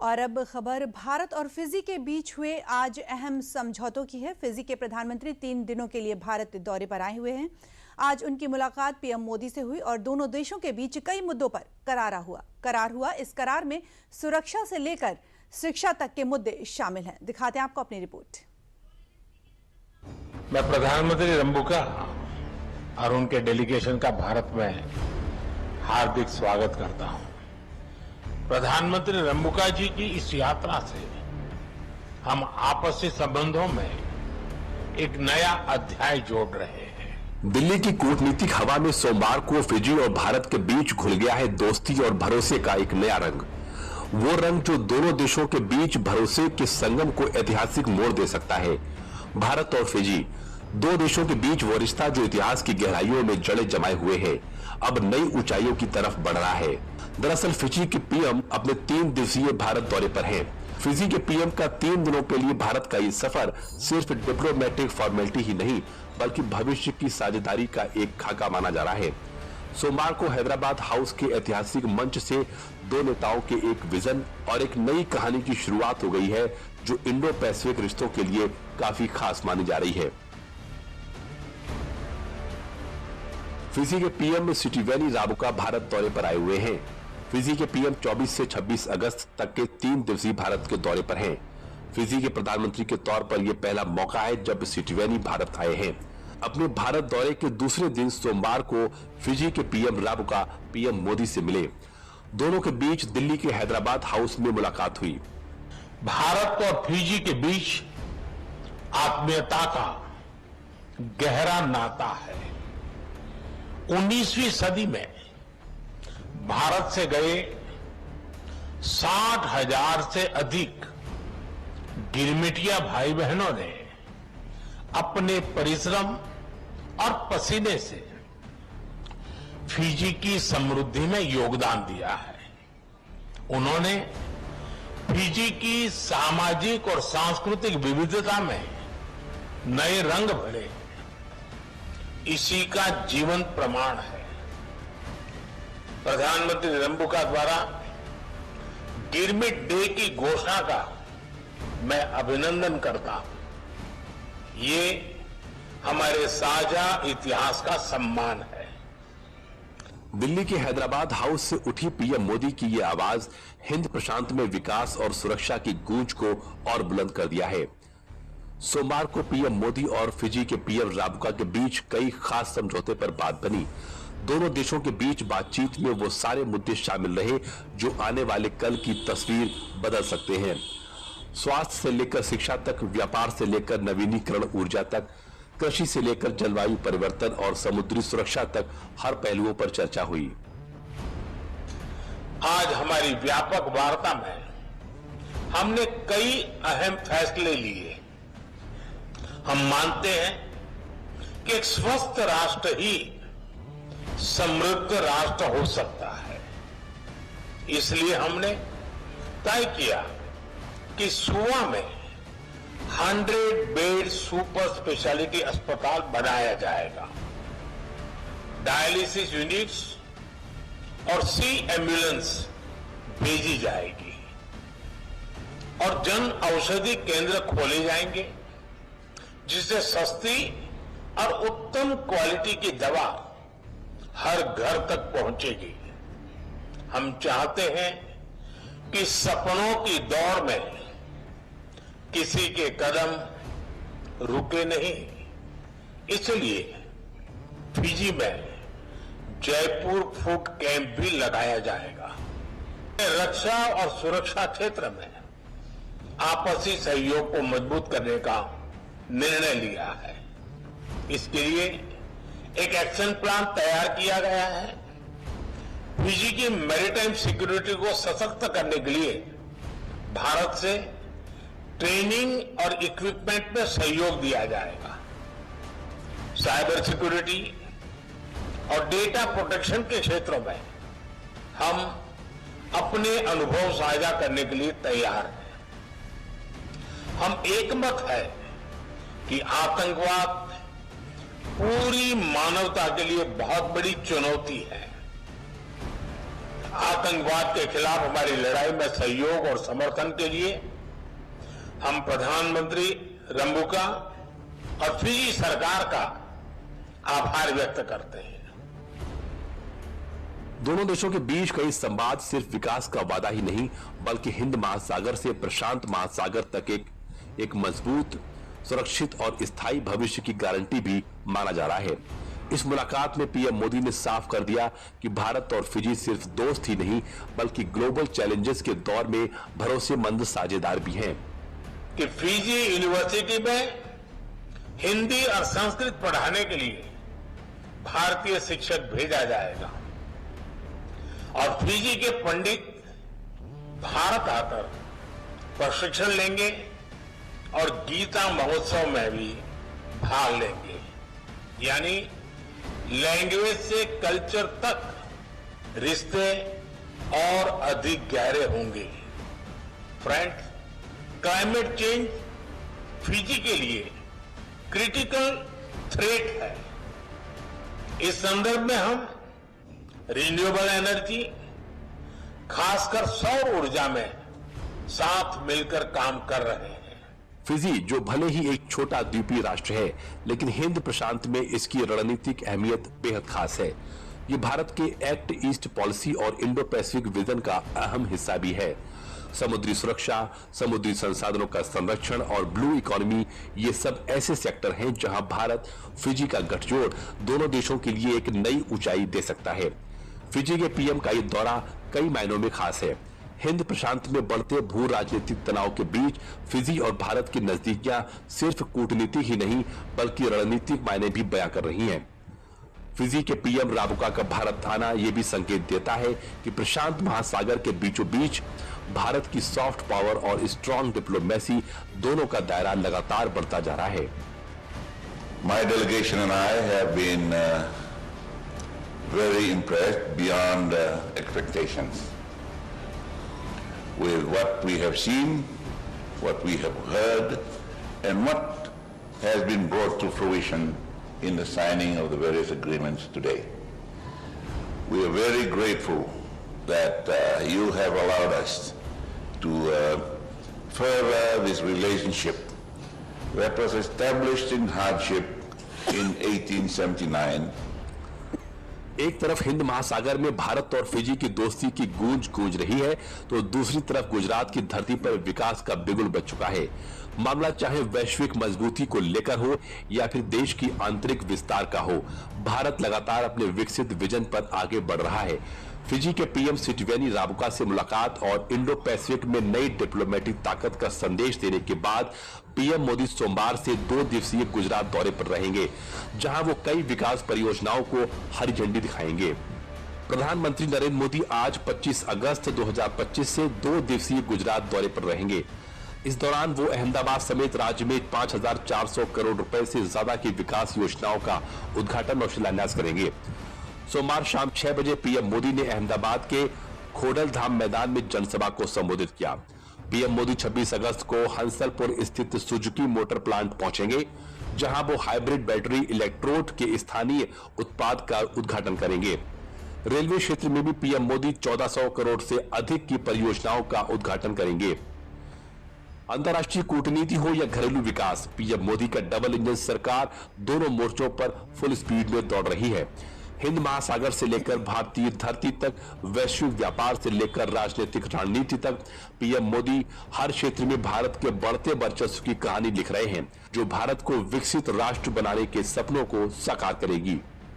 और अब खबर भारत और फिजी के बीच हुए आज अहम समझौतों की है। फिजी के प्रधानमंत्री 3 दिनों के लिए भारत दौरे पर आए हुए हैं। आज उनकी मुलाकात पीएम मोदी से हुई और दोनों देशों के बीच कई मुद्दों पर करार हुआ। इस करार में सुरक्षा से लेकर शिक्षा तक के मुद्दे शामिल हैं। दिखाते हैं आपको अपनी रिपोर्ट। मैं प्रधानमंत्री रंबुका और उनके डेलीगेशन का भारत में हार्दिक स्वागत करता हूं। प्रधानमंत्री रंबुका जी की इस यात्रा से हम आपसी संबंधों में एक नया अध्याय जोड़ रहे हैं। दिल्ली की कूटनीतिक हवा में सोमवार को फिजी और भारत के बीच घुल गया है दोस्ती और भरोसे का एक नया रंग। वो रंग जो दोनों देशों के बीच भरोसे के संगम को ऐतिहासिक मोड़ दे सकता है। भारत और फिजी दो देशों के बीच वो रिश्ता जो इतिहास की गहराइयों में जड़ें जमाए हुए है, अब नई ऊंचाइयों की तरफ बढ़ रहा है। दरअसल फिजी के पीएम अपने 3 दिवसीय भारत दौरे पर हैं। फिजी के पीएम का 3 दिनों के लिए भारत का ये सफर सिर्फ डिप्लोमेटिक फॉर्मेलिटी ही नहीं बल्कि भविष्य की साझेदारी का एक खाका माना जा रहा है। सोमवार को हैदराबाद हाउस के ऐतिहासिक मंच से दो नेताओं के एक विजन और एक नई कहानी की शुरुआत हो गई है जो इंडो पैसिफिक रिश्तों के लिए काफी खास मानी जा रही है। फिजी के पीएम सिटिवेनी राबुका भारत दौरे पर आए हुए हैं। फिजी के पीएम 24 से 26 अगस्त तक के 3 दिवसीय भारत के दौरे पर हैं। फिजी के प्रधानमंत्री के तौर पर यह पहला मौका है जब सिटिवेनी भारत आए हैं। अपने भारत दौरे के दूसरे दिन सोमवार को फिजी के पीएम राबुका पीएम मोदी से मिले। दोनों के बीच दिल्ली के हैदराबाद हाउस में मुलाकात हुई। भारत और फिजी के बीच आत्मीयता का गहरा नाता है। 19वीं सदी में भारत से गए 60,000 से अधिक गिरमिटिया भाई बहनों ने अपने परिश्रम और पसीने से फिजी की समृद्धि में योगदान दिया है। उन्होंने फिजी की सामाजिक और सांस्कृतिक विविधता में नए रंग भरे। इसी का जीवंत प्रमाण है। प्रधानमंत्री रंबुका द्वारा गिरमिट डे की घोषणा का मैं अभिनंदन करता हूं। ये हमारे साझा इतिहास का सम्मान है। दिल्ली के हैदराबाद हाउस से उठी पीएम मोदी की ये आवाज हिंद प्रशांत में विकास और सुरक्षा की गूंज को और बुलंद कर दिया है। सोमवार को पीएम मोदी और फिजी के पीएम राबुका के बीच कई खास समझौते पर बात बनी। दोनों देशों के बीच बातचीत में वो सारे मुद्दे शामिल रहे जो आने वाले कल की तस्वीर बदल सकते हैं। स्वास्थ्य से लेकर शिक्षा तक, व्यापार से लेकर नवीनीकरण ऊर्जा तक, कृषि से लेकर जलवायु परिवर्तन और समुद्री सुरक्षा तक हर पहलुओं पर चर्चा हुई। आज हमारी व्यापक वार्ता में हमने कई अहम फैसले लिए। हम मानते हैं कि एक स्वस्थ राष्ट्र ही समृद्ध राष्ट्र हो सकता है। इसलिए हमने तय किया कि सुवा में 100 बेड सुपर स्पेशलिटी अस्पताल बनाया जाएगा। डायलिसिस यूनिट्स और सी एम्बुलेंस भेजी जाएगी और जन औषधि केंद्र खोले जाएंगे जिससे सस्ती और उत्तम क्वालिटी की दवा हर घर तक पहुंचेगी। हम चाहते हैं कि सपनों की दौड़ में किसी के कदम रुके नहीं। इसलिए फिजी में जयपुर फूड कैंप भी लगाया जाएगा। रक्षा और सुरक्षा क्षेत्र में आपसी सहयोग को मजबूत करने का निर्णय लिया है। इसके लिए एक एक्शन प्लान तैयार किया गया है। फिजी की मैरीटाइम सिक्योरिटी को सशक्त करने के लिए भारत से ट्रेनिंग और इक्विपमेंट में सहयोग दिया जाएगा। साइबर सिक्योरिटी और डेटा प्रोटेक्शन के क्षेत्रों में हम अपने अनुभव साझा करने के लिए तैयार हैं। हम एकमत है कि आतंकवाद पूरी मानवता के लिए बहुत बड़ी चुनौती है। आतंकवाद के खिलाफ हमारी लड़ाई में सहयोग और समर्थन के लिए हम प्रधानमंत्री रंबुका और फिजी सरकार का आभार व्यक्त करते हैं। दोनों देशों के बीच का इस संवाद सिर्फ विकास का वादा ही नहीं, बल्कि हिंद महासागर से प्रशांत महासागर तक एक मजबूत, सुरक्षित और स्थायी भविष्य की गारंटी भी माना जा रहा है। इस मुलाकात में पीएम मोदी ने साफ कर दिया कि भारत और फिजी सिर्फ दोस्त ही नहीं, बल्कि ग्लोबल चैलेंजेस के दौर में भरोसेमंद साझेदार भी हैं। कि फिजी यूनिवर्सिटी में हिंदी और संस्कृत पढ़ाने के लिए भारतीय शिक्षक भेजा जाएगा और फिजी के पंडित भारत आकर प्रशिक्षण लेंगे और गीता महोत्सव में भी भाग लेंगे। यानी लैंग्वेज से कल्चर तक रिश्ते और अधिक गहरे होंगे। फ्रेंड्स, क्लाइमेट चेंज फिजी के लिए क्रिटिकल थ्रेट है। इस संदर्भ में हम रिन्यूएबल एनर्जी, खासकर सौर ऊर्जा में साथ मिलकर काम कर रहे हैं। फिजी, जो भले ही एक छोटा द्वीपीय राष्ट्र है, लेकिन हिंद प्रशांत में इसकी रणनीतिक अहमियत बेहद खास है। ये भारत के एक्ट ईस्ट पॉलिसी और इंडो पैसिफिक विजन का अहम हिस्सा भी है। समुद्री सुरक्षा, समुद्री संसाधनों का संरक्षण और ब्लू इकोनॉमी, ये सब ऐसे सेक्टर हैं जहां भारत फिजी का गठजोड़ दोनों देशों के लिए एक नई ऊंचाई दे सकता है। फिजी के पीएम का ये दौरा कई मायनों में खास है। हिंद प्रशांत में बढ़ते भू राजनीतिक तनाव के बीच फिजी और भारत की नजदीकियां सिर्फ कूटनीति ही नहीं, बल्कि रणनीतिक मायने भी बयां कर रही हैं। फिजी के पीएम राबुका का भारत आना यह भी संकेत देता है कि प्रशांत महासागर के बीचों बीच भारत की सॉफ्ट पावर और स्ट्रॉन्ग डिप्लोमेसी दोनों का दायरा लगातार बढ़ता जा रहा है। My delegation and I have been very impressed beyond expectations with what we have seen, what we have heard, and what has been brought to fruition in the signing of the various agreements today. We are very grateful that you have allowed us to further this relationship that was established in hardship in 1879. एक तरफ हिंद महासागर में भारत और Fiji की दोस्ती की गूंज रही है, तो दूसरी तरफ गुजरात की धरती पर विकास का बिगुल बज चुका है। मामला चाहे वैश्विक मजबूती को लेकर हो या फिर देश की आंतरिक विस्तार का हो, भारत लगातार अपने विकसित विजन पर आगे बढ़ रहा है। फिजी के पीएम सिटिवेनी राबुका से मुलाकात और इंडो पैसिफिक में नई डिप्लोमेटिक ताकत का संदेश देने के बाद पीएम मोदी सोमवार से 2 दिवसीय गुजरात दौरे पर रहेंगे, जहां वो कई विकास परियोजनाओं को हरी झंडी दिखाएंगे। प्रधानमंत्री नरेंद्र मोदी आज 25 अगस्त 2025 से 2 दिवसीय गुजरात दौरे पर रहेंगे। इस दौरान वो अहमदाबाद समेत राज्य में 5,400 करोड़ रुपए से ज्यादा की विकास योजनाओं का उद्घाटन और शिलान्यास करेंगे। सोमवार शाम 6 बजे पीएम मोदी ने अहमदाबाद के खोडल धाम मैदान में जनसभा को संबोधित किया। पीएम मोदी 26 अगस्त को हंसलपुर स्थित सुजुकी मोटर प्लांट पहुंचेंगे, जहां वो हाइब्रिड बैटरी इलेक्ट्रोड के स्थानीय उत्पाद का उद्घाटन करेंगे। रेलवे क्षेत्र में भी पीएम मोदी 1400 करोड़ से अधिक की परियोजनाओं का उद्घाटन करेंगे। अंतर्राष्ट्रीय कूटनीति हो या घरेलू विकास, पीएम मोदी का डबल इंजन सरकार दोनों मोर्चों पर फुल स्पीड में दौड़ रही है। हिंद महासागर से लेकर भारतीय धरती तक, वैश्विक व्यापार से लेकर राजनीतिक रणनीति तक, पीएम मोदी हर क्षेत्र में भारत के बढ़ते वर्चस्व की कहानी लिख रहे हैं, जो भारत को विकसित राष्ट्र बनाने के सपनों को साकार करेगी।